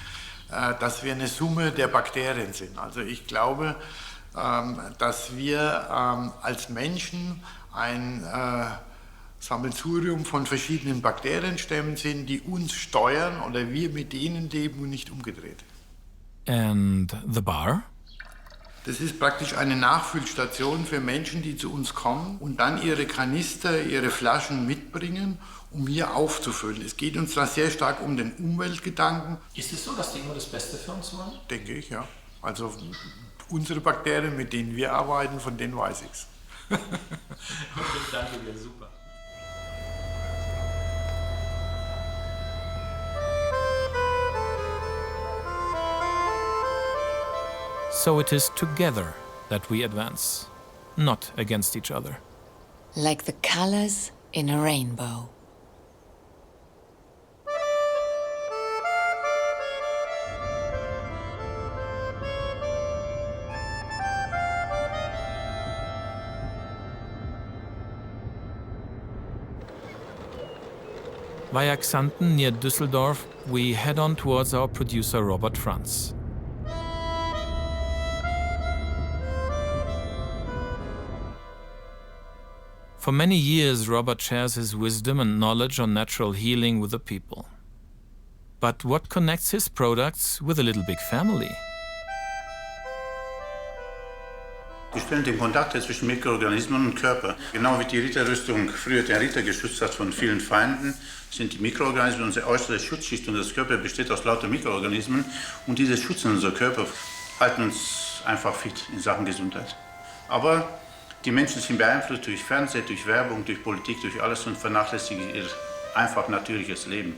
dass wir eine Summe der Bakterien sind. Also ich glaube, dass wir als Menschen ein Sammelsurium von verschiedenen Bakterienstämmen sind, die uns steuern oder wir mit denen leben und nicht umgedreht. And the bar? Das ist praktisch eine Nachfüllstation für Menschen, die zu uns kommen und dann ihre Kanister, ihre Flaschen mitbringen, um hier aufzufüllen. Es geht uns da sehr stark um den Umweltgedanken. Ist es so, dass die immer das Beste für uns wollen? Denke ich, ja. Also unsere Bakterien, mit denen wir arbeiten, von denen weiß ich's. Okay, danke dir, super. So it is together that we advance, not against each other. Like the colors in a rainbow. Via Xanten near Düsseldorf, we head on towards our producer Robert Franz. For many years, Robert shares his wisdom and knowledge on natural healing with the people. But what connects his products with a Little Big Family? Wir stellen den Kontakt zwischen Mikroorganismen und Körper. Genau wie die Ritterrüstung früher den Ritter geschützt hat von vielen Feinden, sind die Mikroorganismen unsere äußere Schutzschicht und das Körper besteht aus lauter Mikroorganismen und diese schützen unser Körper, halten uns einfach fit in Sachen Gesundheit. Aber die Menschen sind beeinflusst durch Fernsehen, durch Werbung, durch Politik, durch alles und vernachlässigen ihr einfach natürliches Leben.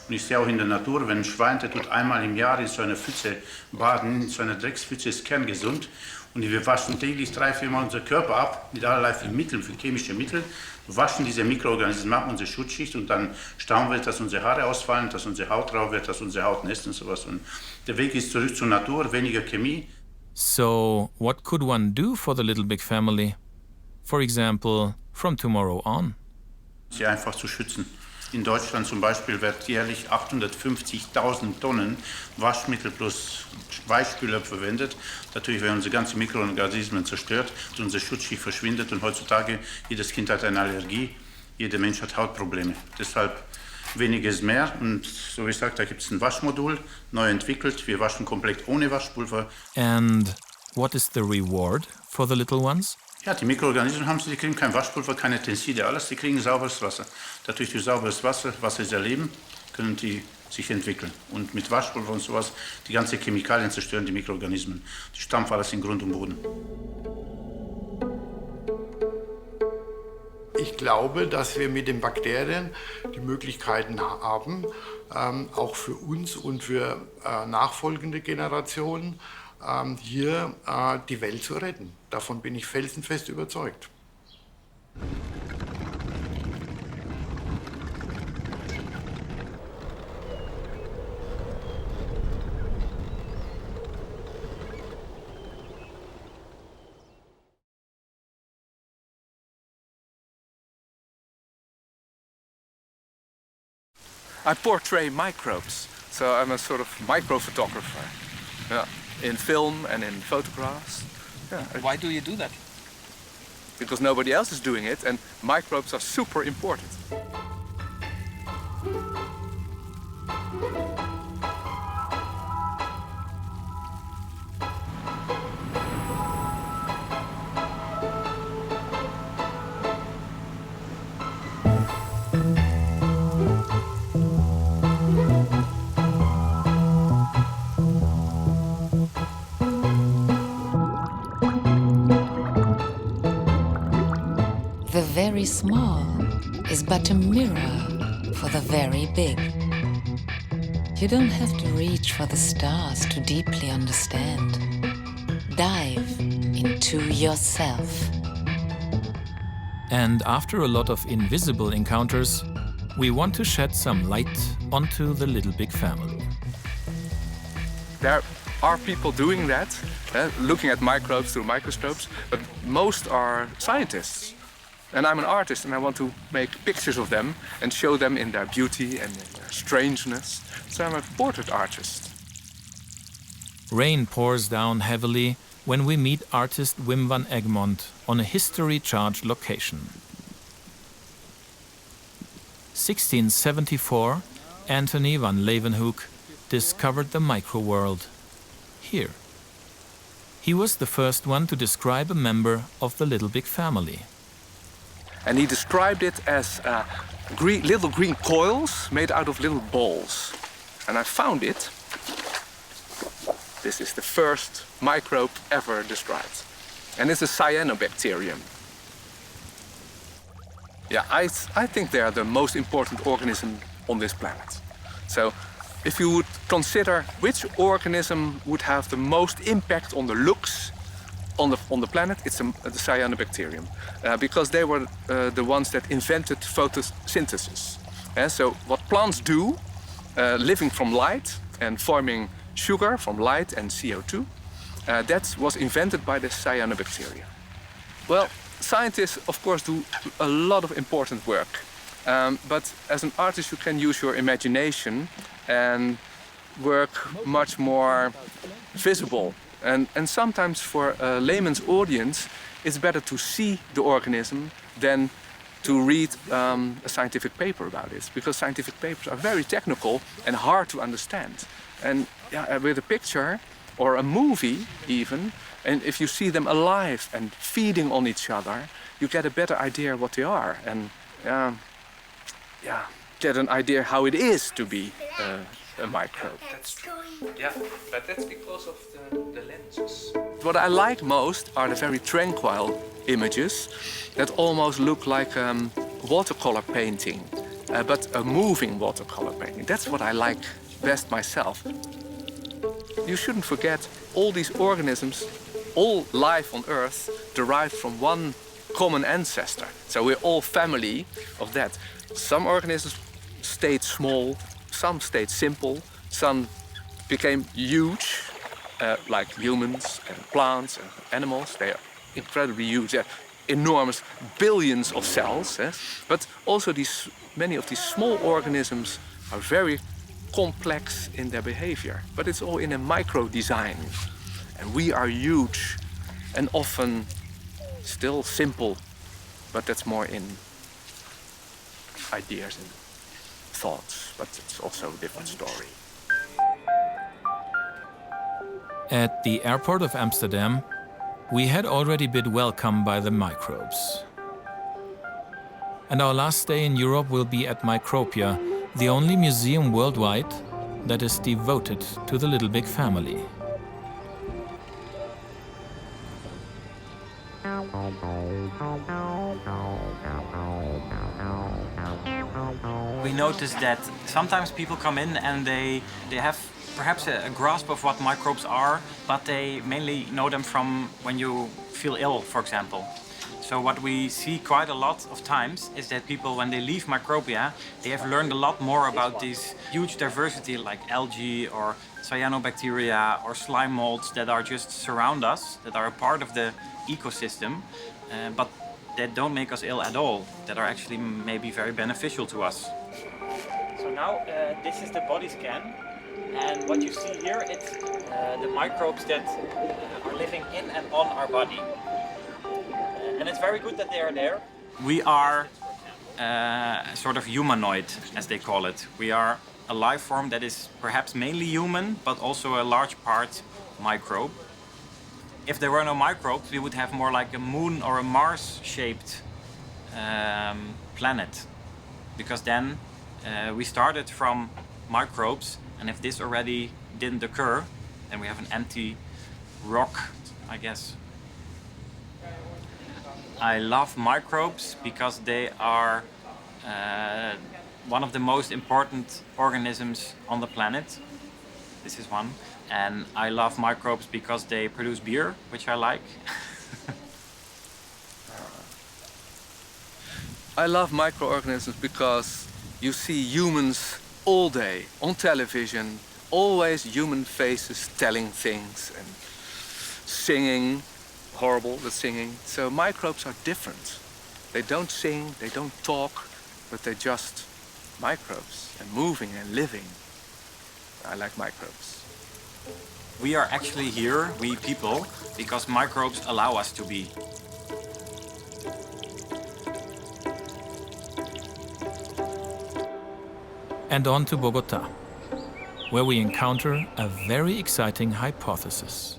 Und ich sehe auch in der Natur, wenn ein Schwein, der tut einmal im Jahr in so einer Pfütze baden, in so einer Dreckspfütze, ist kerngesund. Und wir waschen täglich 3-4 Mal unseren Körper ab mit allerlei Mitteln, für chemische Mittel. waschen diese Mikroorganismen, machen unsere Schutzschicht und dann staunen wir, dass unsere Haare ausfallen, dass unsere Haut rau wird, dass unsere Haut nässt und sowas. Und der Weg ist zurück zur Natur, weniger Chemie. So, what could one do for the Little Big Family? For example, from tomorrow on. Sie einfach zu schützen. In Deutschland zum Beispiel wird jährlich 850.000 Tonnen Waschmittel plus Weichspüler verwendet. Natürlich werden unsere ganzen Mikroorganismen zerstört, unsere Schutzschicht verschwindet und heutzutage jedes Kind hat eine Allergie, jeder Mensch hat Hautprobleme. Deshalb weniger ist mehr und so wie ich sage, da gibt es ein Waschmodul, neu entwickelt. Wir waschen komplett ohne Waschpulver. And what is the reward for the little ones? Ja, die Mikroorganismen die kriegen kein Waschpulver, keine Tenside, alles, die kriegen sauberes Wasser. Dadurch durch sauberes Wasser, was sie erleben, können die sich entwickeln. Und mit Waschpulver und sowas, die ganzen Chemikalien zerstören die Mikroorganismen. Die stampfen alles in Grund und Boden. Ich glaube, dass wir mit den Bakterien die Möglichkeiten haben, auch für uns und für nachfolgende Generationen, hier die Welt zu retten. Davon bin ich felsenfest überzeugt. I portray microbes, so I'm a sort of micro photographer. Yeah. In film and in photographs. Yeah. Why do you do that? Because nobody else is doing it, and microbes are super important. The very small is but a mirror for the very big. You don't have to reach for the stars to deeply understand. Dive into yourself. And after a lot of invisible encounters, we want to shed some light onto the Little Big Family. There are people doing that, looking at microbes through microscopes, but most are scientists. And I'm an artist and I want to make pictures of them and show them in their beauty and in their strangeness. So I'm a portrait artist. Rain pours down heavily when we meet artist Wim van Egmond on a history-charged location. 1674, Anthony van Leeuwenhoek discovered the microworld here. He was the first one to describe a member of the Little Big Family. And he described it as little green coils made out of little balls. And I found it. This is the first microbe ever described. And it's a cyanobacterium. Yeah, I think they are the most important organism on this planet. So if you would consider which organism would have the most impact on the looks on the planet, it's the cyanobacterium, because they were the ones that invented photosynthesis. So what plants do, living from light and forming sugar from light and CO2, that was invented by the cyanobacteria. Well, scientists, of course, do a lot of important work, but as an artist you can use your imagination and work much more visible. And sometimes for a layman's audience, it's better to see the organism than to read a scientific paper about it, because scientific papers are very technical and hard to understand. And yeah, with a picture or a movie even, and if you see them alive and feeding on each other, you get a better idea what they are, and get an idea how it is to be a microbe. Yeah, but that's because of the lenses. What I like most are the very tranquil images that almost look like watercolor painting, but a moving watercolor painting. That's what I like best myself. You shouldn't forget all these organisms, all life on Earth derived from one common ancestor. So we're all family of that. Some organisms stayed small, some stayed simple, some became huge, like humans and plants and animals. They are incredibly huge, enormous billions of cells. But also many of these small organisms are very complex in their behavior. But it's all in a micro design. And we are huge and often still simple, but that's more in ideas and thoughts, but it's also a different story. At the airport of Amsterdam, we had already been welcomed by the microbes. And our last stay in Europe will be at Micropia, the only museum worldwide that is devoted to the Little Big Family. We noticed that sometimes people come in and they have perhaps a grasp of what microbes are, but they mainly know them from when you feel ill, for example. So what we see quite a lot of times is that people, when they leave Micropia, they have learned a lot more about this huge diversity like algae or cyanobacteria or slime molds that are just surround us, that are a part of the ecosystem, but that don't make us ill at all, that are actually maybe very beneficial to us. So now this is the body scan, and what you see here, it's the microbes that are living in and on our body. And it's very good that they are there. We are sort of humanoid, as they call it. We are a life form that is perhaps mainly human, but also a large part microbe. If there were no microbes, we would have more like a moon or a Mars-shaped planet. Because then we started from microbes, and if this already didn't occur, then we have an empty rock, I guess. I love microbes because they are one of the most important organisms on the planet. This is one. And I love microbes because they produce beer, which I like. I love microorganisms because you see humans all day on television, always human faces telling things and singing. Horrible, the singing. So microbes are different. They don't sing, they don't talk, but they're just microbes and moving and living. I like microbes. We are actually here, we people, because microbes allow us to be. And on to Bogota, where we encounter a very exciting hypothesis.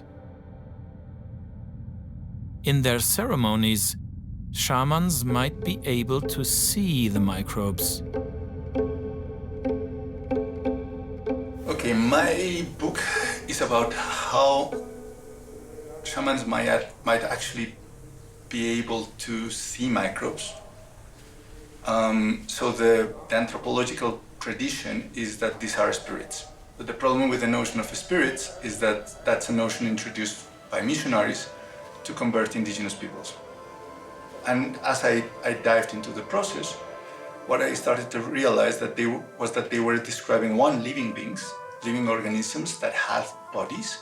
In their ceremonies, shamans might be able to see the microbes. Okay, my book is about how shamans might actually be able to see microbes. So the anthropological tradition is that these are spirits. But the problem with the notion of spirits is that that's a notion introduced by missionaries to convert indigenous peoples. And as I dived into the process, what I started to realize that they were describing living beings, living organisms that had bodies,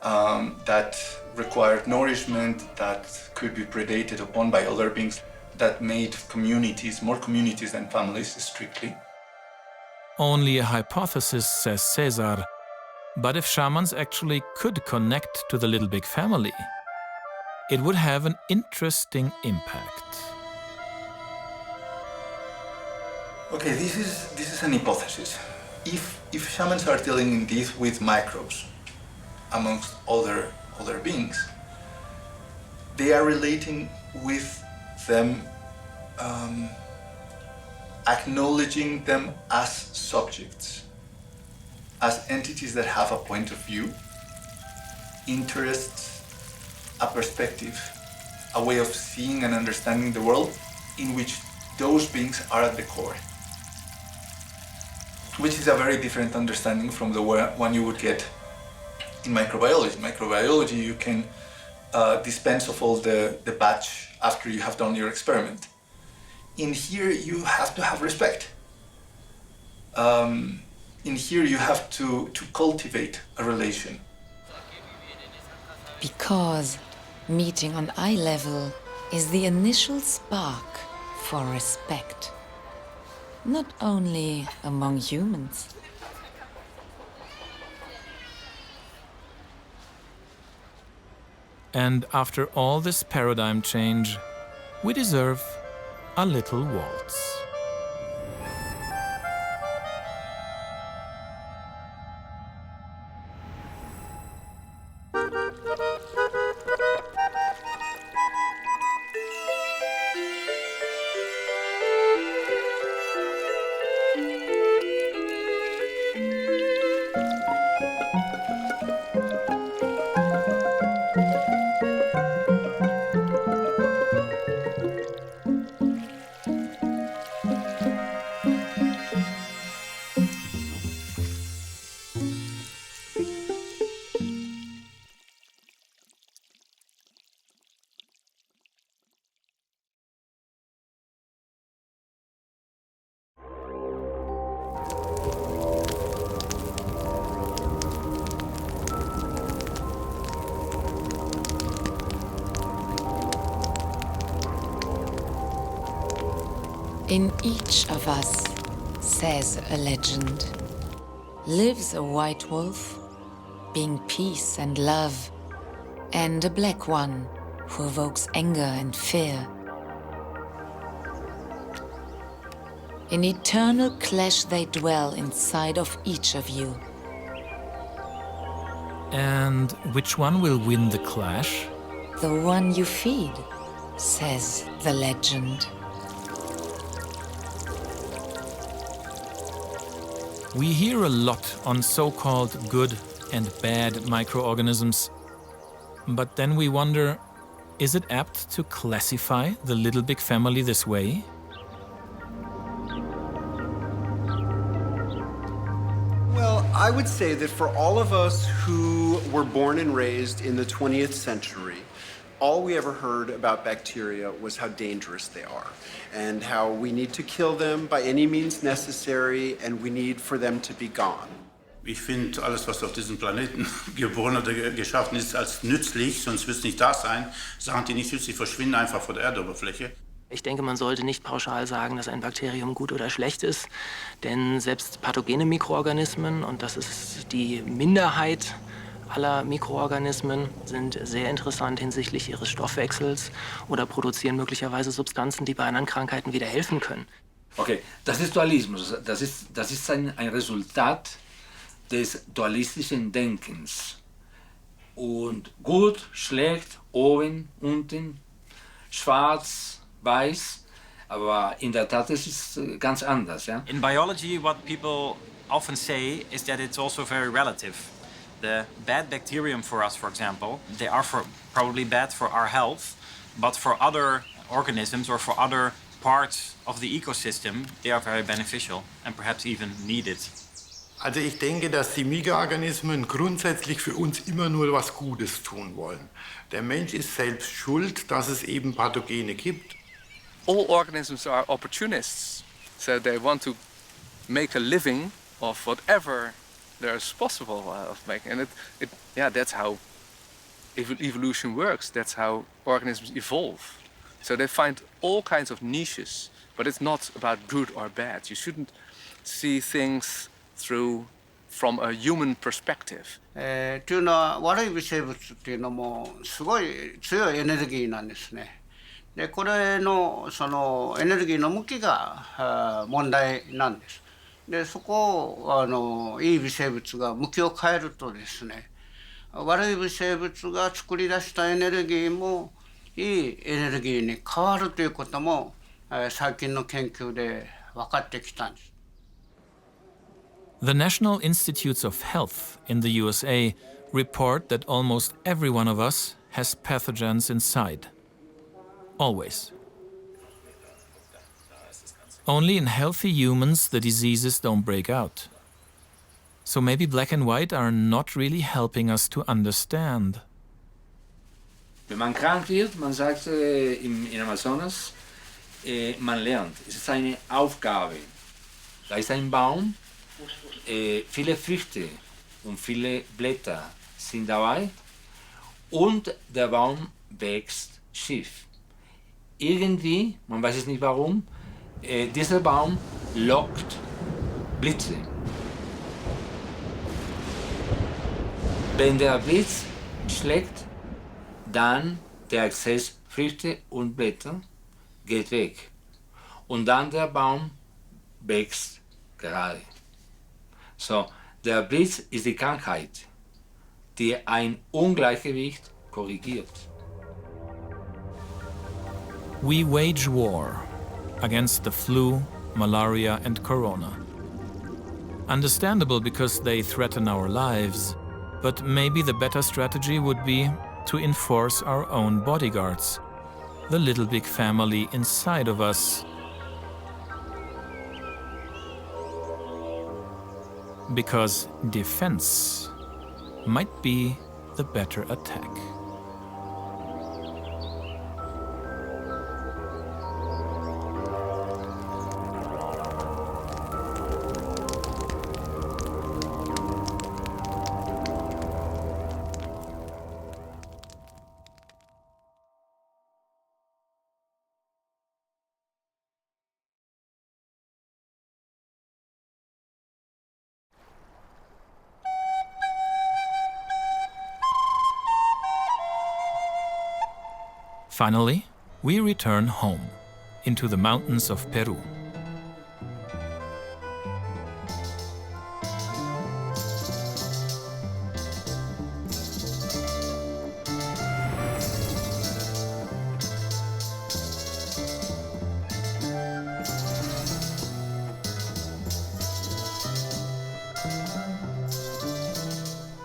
that required nourishment, that could be predated upon by other beings, that made communities, more communities than families, strictly. Only a hypothesis, says Cesar. But if shamans actually could connect to the Little Big Family, it would have an interesting impact. Okay, this is an hypothesis. If shamans are dealing indeed with microbes, amongst other beings, they are relating with them, acknowledging them as subjects, as entities that have a point of view, interests, a perspective, a way of seeing and understanding the world in which those beings are at the core. Which is a very different understanding from the one you would get in microbiology. In microbiology, you can dispense of all the batch after you have done your experiment. In here, you have to have respect. In here, you have to cultivate a relation. Because meeting on eye level is the initial spark for respect. Not only among humans. And after all this paradigm change, we deserve a little waltz. In each of us, says a legend, lives a white wolf, being peace and love, and a black one who evokes anger and fear. In eternal clash they dwell inside of each of you. And which one will win the clash? The one you feed, says the legend. We hear a lot on so-called good and bad microorganisms, but then we wonder, is it apt to classify the Little Big Family this way? Well, I would say that for all of us who were born and raised in the 20th century, all we ever heard about bacteria was how dangerous they are and how we need to kill them by any means necessary and we need for them to be gone. Ich finde, alles, was auf diesem Planeten geboren oder geschaffen ist, als nützlich, sonst wird es nicht da sein. Sachen, die nicht nützlich verschwinden einfach von der Erdoberfläche. Ich denke, man sollte nicht pauschal sagen, dass ein Bakterium gut oder schlecht ist, denn selbst pathogene Mikroorganismen, und das ist die Minderheit aller Mikroorganismen, sind sehr interessant hinsichtlich ihres Stoffwechsels oder produzieren möglicherweise Substanzen, die bei anderen Krankheiten wieder helfen können. Okay, das ist Dualismus. Das ist ein Resultat des dualistischen Denkens. Und gut, schlecht, oben, unten, schwarz, weiß. Aber in der Tat ist es ganz anders. Ja? In biology, what people often say is that it's also very relative. The bad bacterium for us, for example, they are probably bad for our health, but for other organisms or for other parts of the ecosystem, they are very beneficial and perhaps even needed. Also ich denke, dass die Mikroorganismen grundsätzlich für uns immer nur was Gutes tun wollen. Der Mensch ist selbst schuld, dass es eben Pathogene gibt. All organisms are opportunists, so they want to make a living of whatever there's possible of making, and that's how evolution works. That's how organisms evolve. So they find all kinds of niches, but it's not about good or bad. You shouldn't see things from a human perspective. というのは悪い微生物っていうのもすごい強いエネルギーなんですね。でこれのそのエネルギーの向きが問題なんです。でそこをいい微生物が向きを変えるとですね、悪い微生物が作り出したエネルギーもいいエネルギーに変わるということも最近の研究で分かってきたんです。The National Institutes of Health in the USA report that almost every one of us has pathogens inside. Always. Only in healthy humans the diseases don't break out. So maybe black and white are not really helping us to understand. Wenn man krank wird, man sagt in Amazonas, man lernt. Es ist eine Aufgabe. Da ist ein Baum, viele Früchte und viele Blätter sind dabei und der Baum wächst schief. Irgendwie, man weiß es nicht warum, dieser Baum lockt Blitze. Wenn der Blitz schlägt, dann der Exzess Früchte und Blätter geht weg. Und dann der Baum wächst gerade. So, der Blitz ist die Krankheit, die ein Ungleichgewicht korrigiert. We wage war against the flu, malaria and corona. Understandable because they threaten our lives, but maybe the better strategy would be to enforce our own bodyguards, the little big family inside of us. Because defense might be the better attack. Finally, we return home, into the mountains of Peru.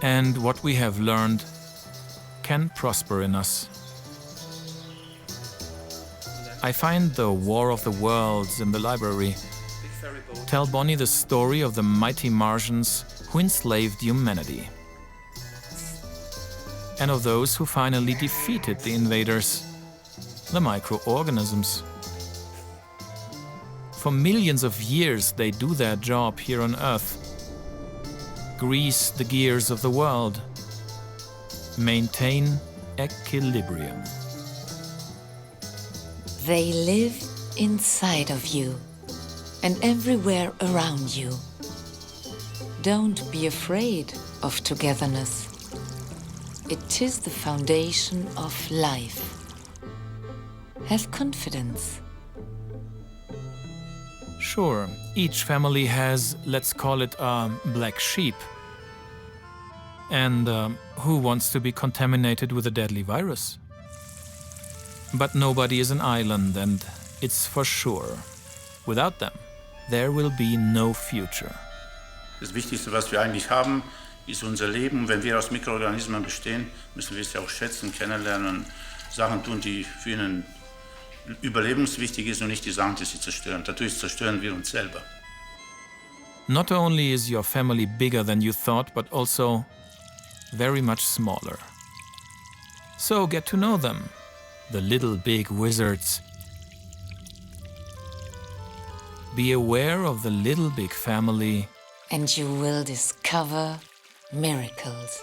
And what we have learned can prosper in us. I find the War of the Worlds in the library. Tell Bonnie the story of the mighty Martians who enslaved humanity. And of those who finally defeated the invaders, the microorganisms. For millions of years they do their job here on Earth. Grease the gears of the world. Maintain equilibrium. They live inside of you and everywhere around you. Don't be afraid of togetherness. It is the foundation of life. Have confidence. Sure, each family has, let's call it a black sheep. And who wants to be contaminated with a deadly virus? But nobody is an island, and it's for sure. Without them, there will be no future. Das Wichtigste, was wir eigentlich haben, ist unser Leben. Wenn wir aus Mikroorganismen bestehen, müssen wir es ja auch schätzen, kennenlernen und Sachen tun, die für ihnen überlebenswichtig ist und nicht die Sachen, die sie zerstören. Dadurch zerstören wir uns selber. Not only is your family bigger than you thought, but also very much smaller. So get to know them. The little big wizards. Be aware of the little big family. And you will discover miracles.